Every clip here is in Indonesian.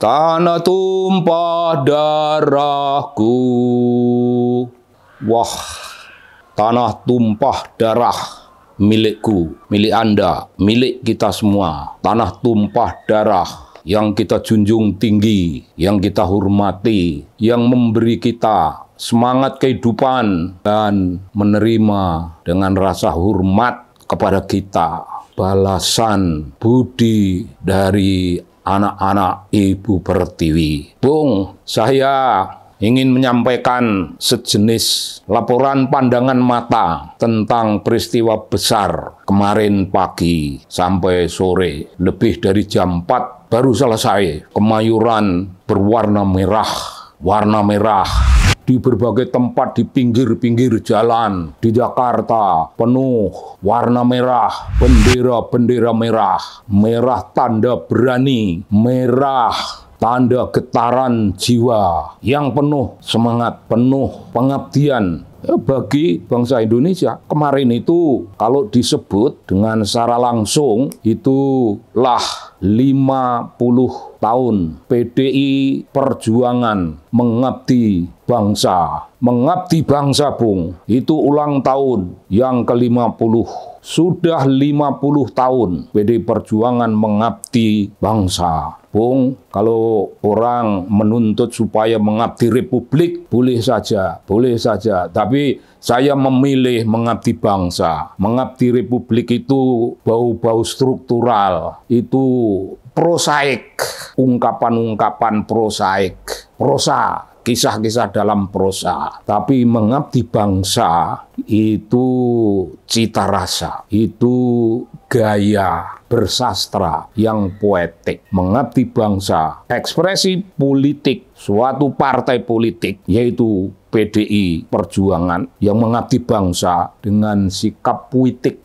Tanah tumpah darahku. Wah, tanah tumpah darah milikku, milik Anda, milik kita semua. Tanah tumpah darah yang kita junjung tinggi, yang kita hormati, yang memberi kita semangat kehidupan dan menerima dengan rasa hormat kepada kita balasan budi dari anak-anak Ibu Pertiwi. Bung, saya ingin menyampaikan sejenis laporan pandangan mata tentang peristiwa besar kemarin pagi sampai sore. Lebih dari jam 4 baru selesai. Kemayoran berwarna merah, warna merah. Di berbagai tempat di pinggir-pinggir jalan di Jakarta penuh warna merah, bendera-bendera merah, merah tanda berani, merah tanda getaran jiwa yang penuh semangat, penuh pengabdian bagi bangsa Indonesia. Kemarin itu kalau disebut dengan secara langsung itulah 50 tahun PDI Perjuangan mengabdi bangsa. Mengabdi bangsa, Bung. Itu ulang tahun yang ke-50. Sudah 50 tahun PDI Perjuangan mengabdi bangsa. Bung, kalau orang menuntut supaya mengabdi republik, boleh saja. Tapi saya memilih mengabdi bangsa. Mengabdi republik itu bau-bau struktural, itu prosaik, ungkapan-ungkapan prosaik, prosa, kisah-kisah dalam prosa. Tapi mengabdi bangsa itu cita rasa, itu gaya bersastra yang poetik. Mengabdi bangsa, ekspresi politik suatu partai politik, yaitu PDI Perjuangan yang mengabdi bangsa dengan sikap puitik,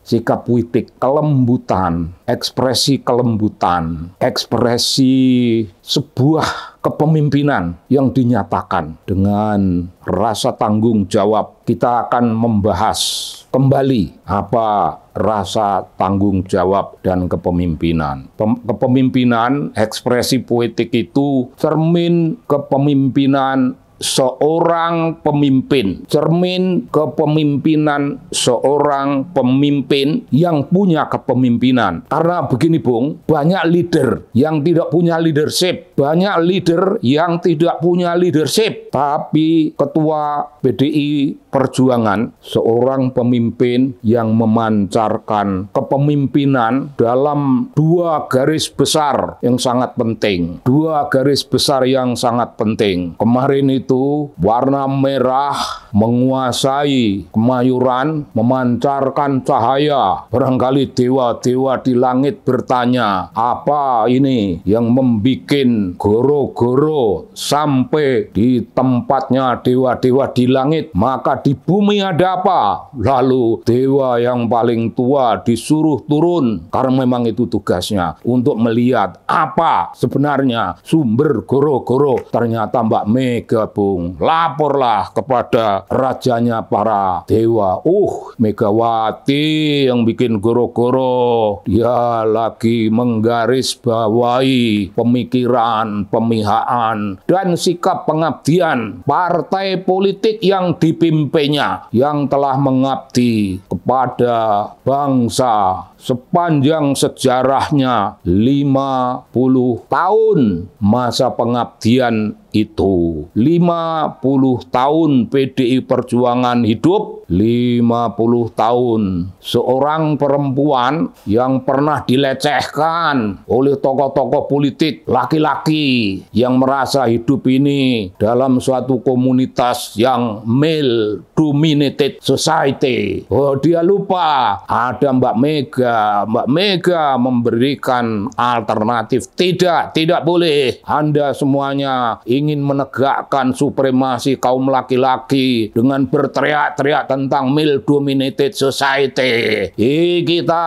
kelembutan, ekspresi kelembutan, ekspresi sebuah kepemimpinan yang dinyatakan dengan rasa tanggung jawab. Kita akan membahas kembali apa rasa tanggung jawab dan kepemimpinan. Kepemimpinan, ekspresi poetik itu cermin kepemimpinan seorang pemimpin, cermin kepemimpinan seorang pemimpin yang punya kepemimpinan. Karena begini, Bung, banyak leader yang tidak punya leadership, banyak leader yang tidak punya leadership. Tapi ketua PDI Perjuangan, seorang pemimpin yang memancarkan kepemimpinan dalam 2 garis besar yang sangat penting. 2 garis besar yang sangat penting. Kemarin itu warna merah menguasai Kemayoran, memancarkan cahaya. Barangkali dewa-dewa di langit bertanya, apa ini yang membikin goro-goro sampai di tempatnya dewa-dewa di langit? Maka di bumi ada apa? Lalu dewa yang paling tua disuruh turun, karena memang itu tugasnya, untuk melihat apa sebenarnya sumber goro-goro. Ternyata Mbak Mega, Bung. Laporlah kepada rajanya para dewa. Megawati yang bikin goro-goro. Dia lagi menggarisbawahi pemikiran, pemihaan, dan sikap pengabdian partai politik yang dipimpinnya, yang telah mengabdi kepada bangsa sepanjang sejarahnya 50 tahun masa pengabdian itu. 50 tahun PDI Perjuangan hidup, 50 tahun seorang perempuan yang pernah dilecehkan oleh tokoh-tokoh politik, laki-laki yang merasa hidup ini dalam suatu komunitas yang male dominated society. Dia lupa ada Mbak Mega. Mbak Mega memberikan alternatif. Tidak boleh. Anda semuanya ingin ingin menegakkan supremasi kaum laki-laki dengan berteriak-teriak tentang male-dominated society. Kita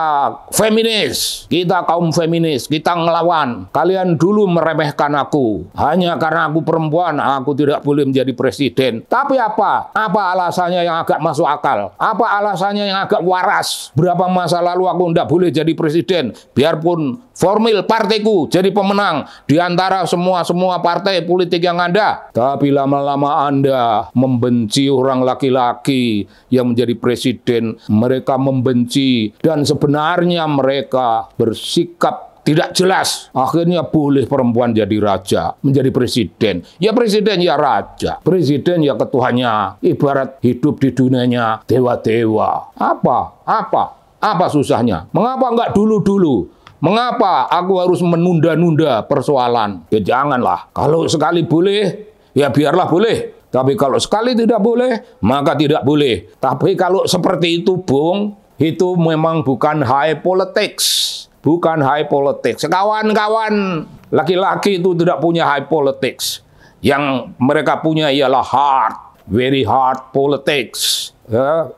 feminis, kita kaum feminis, kita ngelawan. Kalian dulu meremehkan aku. Hanya karena aku perempuan, aku tidak boleh menjadi presiden. Tapi apa? Apa alasannya yang agak masuk akal? Apa alasannya yang agak waras? Berapa masa lalu aku tidak boleh jadi presiden? Biarpun formil partiku jadi pemenang di antara semua partai politik yang ada. Tapi lama-lama Anda membenci orang laki-laki yang menjadi presiden. Mereka membenci dan sebenarnya mereka bersikap tidak jelas. Akhirnya boleh perempuan jadi raja, menjadi presiden. Ya presiden ya raja, presiden ya ketuanya. Ibarat hidup di dunianya dewa-dewa. Apa susahnya? Mengapa enggak dulu-dulu? Mengapa aku harus menunda-nunda persoalan? Ya janganlah. Kalau sekali boleh, ya biarlah boleh. Tapi kalau sekali tidak boleh, maka tidak boleh. Tapi kalau seperti itu, Bung, itu memang bukan high politics. Bukan high politics. Kawan-kawan laki-laki itu tidak punya high politics. Yang mereka punya ialah hard, very hard politics.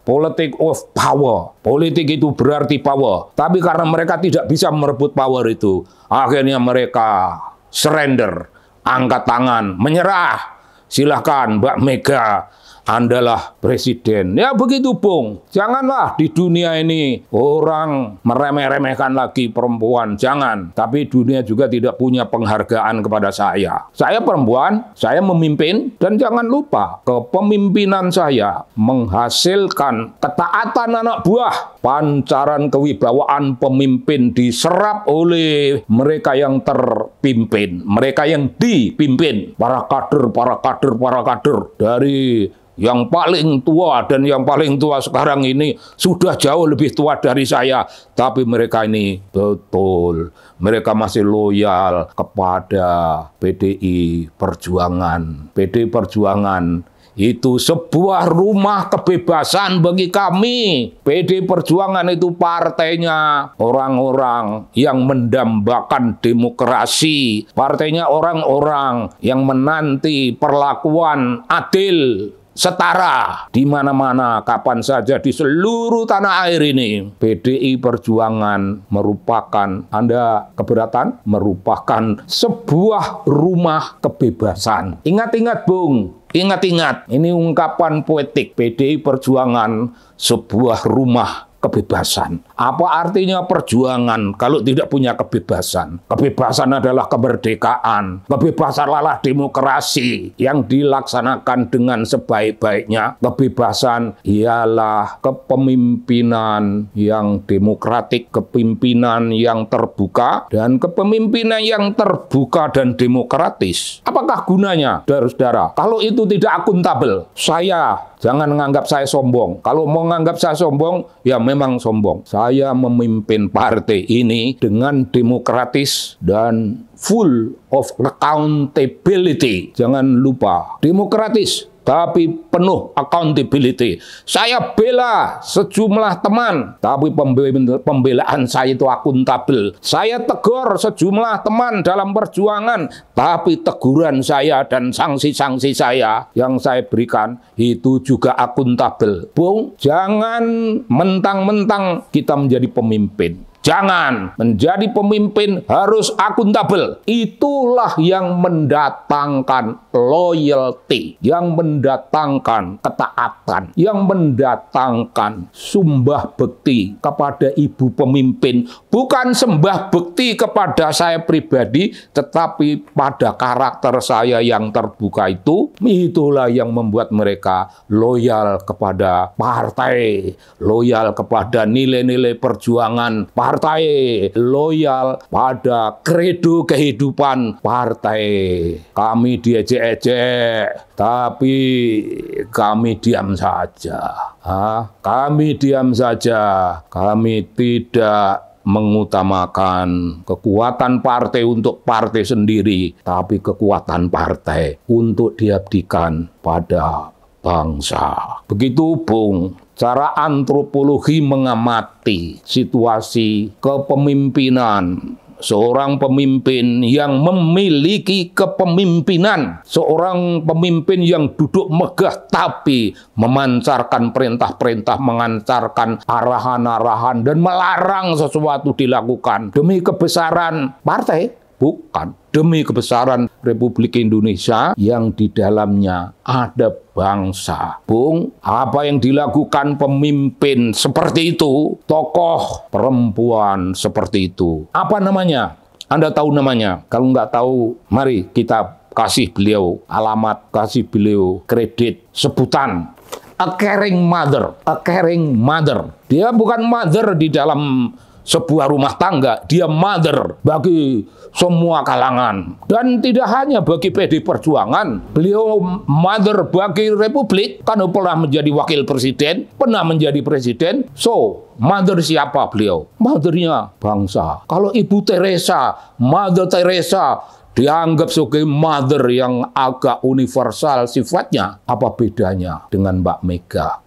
Politik of power. Politik itu berarti power. Tapi karena mereka tidak bisa merebut power itu, akhirnya mereka surrender, angkat tangan, menyerah. Silahkan Mbak Mega, Andalah presiden. Ya begitu, Bung. Janganlah di dunia ini orang meremeh-remehkan lagi perempuan. Jangan. Tapi dunia juga tidak punya penghargaan kepada saya. Saya perempuan, saya memimpin. Dan jangan lupa, kepemimpinan saya menghasilkan ketaatan anak buah. Pancaran kewibawaan pemimpin diserap oleh mereka yang terpimpin. Mereka yang dipimpin. Para kader dari yang paling tua dan yang paling tua sekarang ini sudah jauh lebih tua dari saya. Tapi mereka ini betul, mereka masih loyal kepada PDI Perjuangan. PDI Perjuangan itu sebuah rumah kebebasan bagi kami. PDI Perjuangan itu partainya orang-orang yang mendambakan demokrasi. Partainya orang-orang yang menanti perlakuan adil, setara di mana-mana, kapan saja di seluruh tanah air ini. PDI Perjuangan merupakan, Anda keberatan, merupakan sebuah rumah kebebasan. Ingat-ingat, Bung. Ingat-ingat, ini ungkapan poetik. PDI Perjuangan sebuah rumah kebebasan. Apa artinya perjuangan kalau tidak punya kebebasan? Kebebasan adalah kemerdekaan. Kebebasan adalah demokrasi yang dilaksanakan dengan sebaik-baiknya. Kebebasan ialah kepemimpinan yang demokratik, kepemimpinan yang terbuka, dan kepemimpinan yang terbuka dan demokratis. Apakah gunanya, saudara-saudara? Kalau itu tidak akuntabel, jangan menganggap saya sombong. Kalau mau menganggap saya sombong, ya memang sombong. Saya memimpin partai ini dengan demokratis dan full of accountability. Jangan lupa, demokratis tapi penuh accountability. Saya bela sejumlah teman, tapi pembelaan saya itu akuntabel. Saya tegur sejumlah teman dalam perjuangan, tapi teguran saya dan sanksi-sanksi saya yang saya berikan itu juga akuntabel. Bung, jangan mentang-mentang kita menjadi pemimpin. Jangan, menjadi pemimpin harus akuntabel. Itulah yang mendatangkan loyalty, yang mendatangkan ketaatan, yang mendatangkan sumbah bekti kepada ibu pemimpin. Bukan sembah bekti kepada saya pribadi, tetapi pada karakter saya yang terbuka itu. Itulah yang membuat mereka loyal kepada partai, loyal kepada nilai-nilai perjuangan partai, loyal pada kredo kehidupan partai. Kami diejek-ejek, tapi kami diam saja. Kami diam saja. Kami tidak mengutamakan kekuatan partai untuk partai sendiri, tapi kekuatan partai untuk diabdikan pada bangsa. Begitu, Bung, cara antropologi mengamati situasi kepemimpinan seorang pemimpin yang memiliki kepemimpinan, seorang pemimpin yang duduk megah tapi memancarkan perintah-perintah, mengantarkan arahan-arahan dan melarang sesuatu dilakukan demi kebesaran partai. Bukan, demi kebesaran Republik Indonesia yang di dalamnya ada bangsa. Bung, apa yang dilakukan pemimpin seperti itu, tokoh perempuan seperti itu, apa namanya? Anda tahu namanya? Kalau nggak tahu, mari kita kasih beliau alamat, kasih beliau kredit, sebutan. A caring mother, a caring mother. Dia bukan mother di dalam sebuah rumah tangga, dia mother bagi semua kalangan. Dan tidak hanya bagi PD Perjuangan, beliau mother bagi Republik, karena pernah menjadi wakil presiden, pernah menjadi presiden. So, mother siapa beliau? Mothernya bangsa. Kalau Ibu Teresa, Mother Teresa, dianggap sebagai mother yang agak universal sifatnya. Apa bedanya dengan Mbak Mega?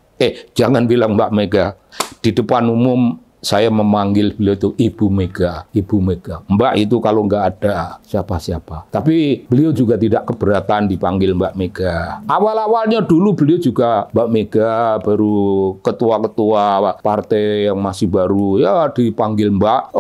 Jangan bilang Mbak Mega. Di depan umum saya memanggil beliau itu Ibu Mega, Ibu Mega. Mbak itu kalau nggak ada siapa-siapa. Tapi beliau juga tidak keberatan dipanggil Mbak Mega. Awal-awalnya dulu beliau juga Mbak Mega, baru ketua-ketua partai yang masih baru, ya dipanggil Mbak.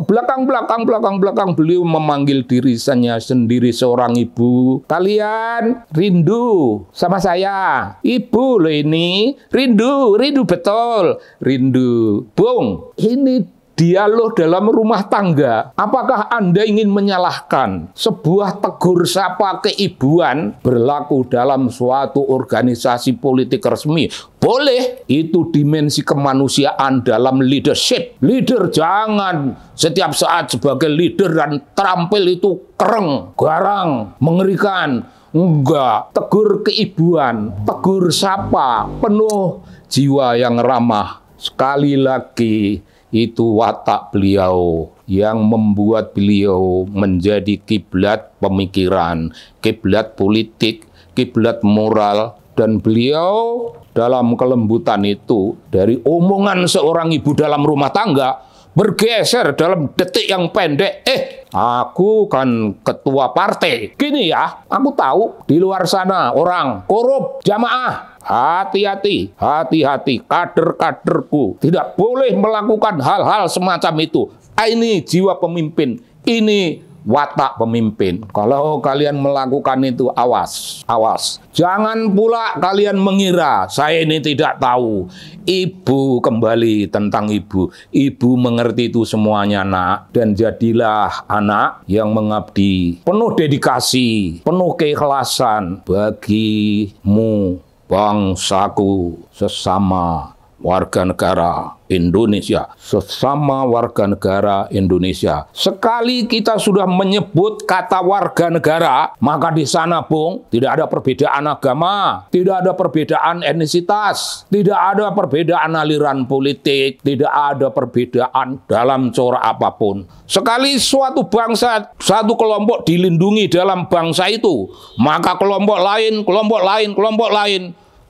Belakang beliau memanggil dirinya sendiri seorang ibu. Kalian rindu sama saya? Ibu loh ini, rindu betul. Rindu. Bung, ini dialog dalam rumah tangga. Apakah Anda ingin menyalahkan sebuah tegur sapa keibuan berlaku dalam suatu organisasi politik resmi? Boleh, itu dimensi kemanusiaan dalam leadership. Leader jangan setiap saat sebagai leader dan terampil itu kereng, garang, mengerikan. Enggak, tegur keibuan, tegur sapa, penuh jiwa yang ramah. Sekali lagi, itu watak beliau yang membuat beliau menjadi kiblat pemikiran, kiblat politik, kiblat moral. Dan beliau dalam kelembutan itu, dari omongan seorang ibu dalam rumah tangga, bergeser dalam detik yang pendek. Aku kan ketua partai. Gini ya, aku tahu di luar sana orang korup jamaah. Hati-hati, hati-hati, kader-kaderku tidak boleh melakukan hal-hal semacam itu. Ini jiwa pemimpin, ini watak pemimpin. Kalau kalian melakukan itu, awas, awas. Jangan pula kalian mengira saya ini tidak tahu. Ibu, kembali tentang ibu. Ibu mengerti itu semuanya, nak. Dan jadilah anak yang mengabdi, penuh dedikasi, penuh keikhlasan bagimu, bangsaku, sesama warga negara Indonesia, sesama warga negara Indonesia. Sekali kita sudah menyebut kata warga negara, maka di sana, Bung, tidak ada perbedaan agama, tidak ada perbedaan etnisitas, tidak ada perbedaan aliran politik, tidak ada perbedaan dalam corak apapun. Sekali suatu bangsa, satu kelompok dilindungi dalam bangsa itu, maka kelompok lain,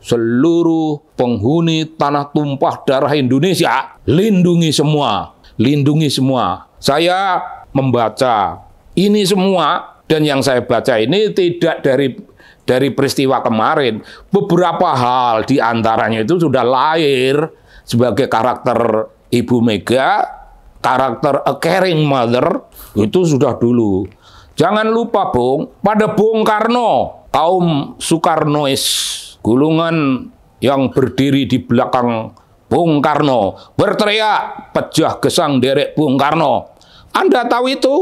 seluruh penghuni tanah tumpah darah Indonesia, lindungi semua, lindungi semua. Saya membaca ini semua, dan yang saya baca ini tidak dari peristiwa kemarin. Beberapa hal diantaranya itu sudah lahir sebagai karakter Ibu Mega, karakter a caring mother, itu sudah dulu. Jangan lupa, Bung, pada Bung Karno, kaum Soekarnois, golongan yang berdiri di belakang Bung Karno berteriak, pejah gesang derek Bung Karno. Anda tahu itu,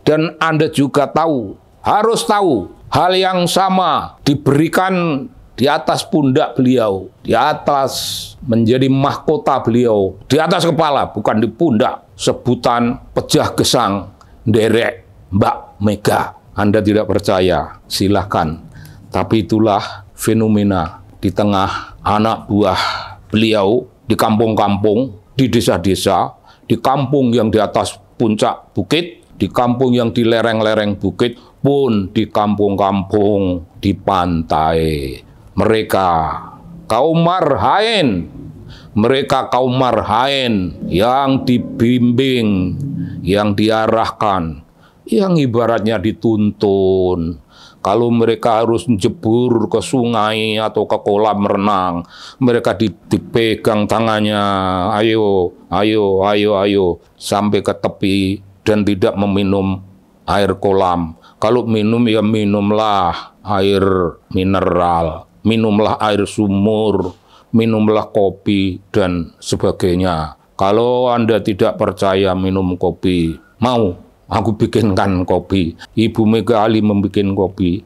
dan Anda juga tahu, harus tahu, hal yang sama diberikan di atas pundak beliau, di atas menjadi mahkota beliau, di atas kepala, bukan di pundak. Sebutan pejah gesang derek Mbak Mega. Anda tidak percaya, silahkan. Tapi itulah fenomena di tengah anak buah beliau, di kampung-kampung, di desa-desa, di kampung yang di atas puncak bukit, di kampung yang di lereng-lereng bukit, pun di kampung-kampung di pantai. Mereka kaum marhaen, mereka kaum marhaen yang dibimbing, yang diarahkan, yang ibaratnya dituntun. Kalau mereka harus jebur ke sungai atau ke kolam renang, mereka dipegang tangannya, ayo, ayo, ayo, ayo, sampai ke tepi dan tidak meminum air kolam. Kalau minum ya minumlah air mineral, minumlah air sumur, minumlah kopi, dan sebagainya. Kalau Anda tidak percaya minum kopi, mau aku bikinkan kopi. Ibu Mega ahli membuat kopi.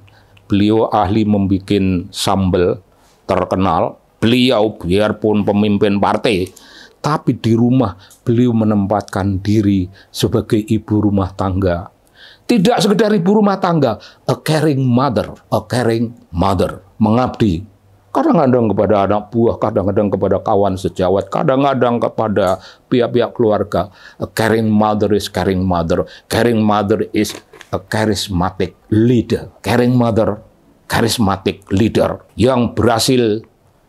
Beliau ahli membuat sambal terkenal. Beliau biarpun pemimpin partai, tapi di rumah beliau menempatkan diri sebagai ibu rumah tangga. Tidak sekedar ibu rumah tangga, a caring mother, mengabdi. Kadang-kadang kepada anak buah, kadang-kadang kepada kawan sejawat, kadang-kadang kepada pihak-pihak keluarga. A caring mother is caring mother. Caring mother is a charismatic leader. Caring mother, charismatic leader yang berhasil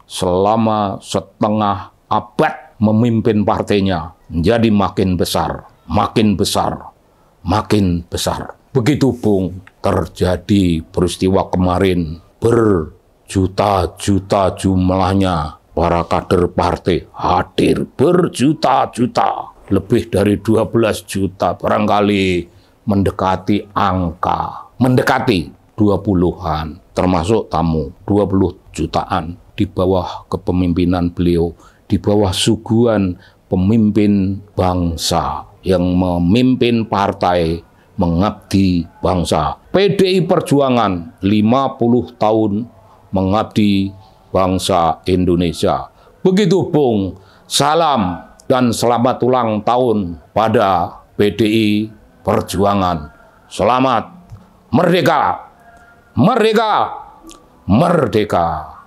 selama setengah abad memimpin partainya menjadi makin besar, makin besar, makin besar. Begitu Bung, terjadi peristiwa kemarin, berjuta-juta jumlahnya para kader partai hadir, berjuta-juta, lebih dari 12 juta, barangkali mendekati angka, mendekati 20-an, termasuk tamu 20 jutaan di bawah kepemimpinan beliau, di bawah suguhan pemimpin bangsa yang memimpin partai mengabdi bangsa. PDI Perjuangan 50 tahun mengabdi bangsa Indonesia. Begitu Bung, salam dan selamat ulang tahun pada PDI Perjuangan. Selamat merdeka, merdeka, merdeka.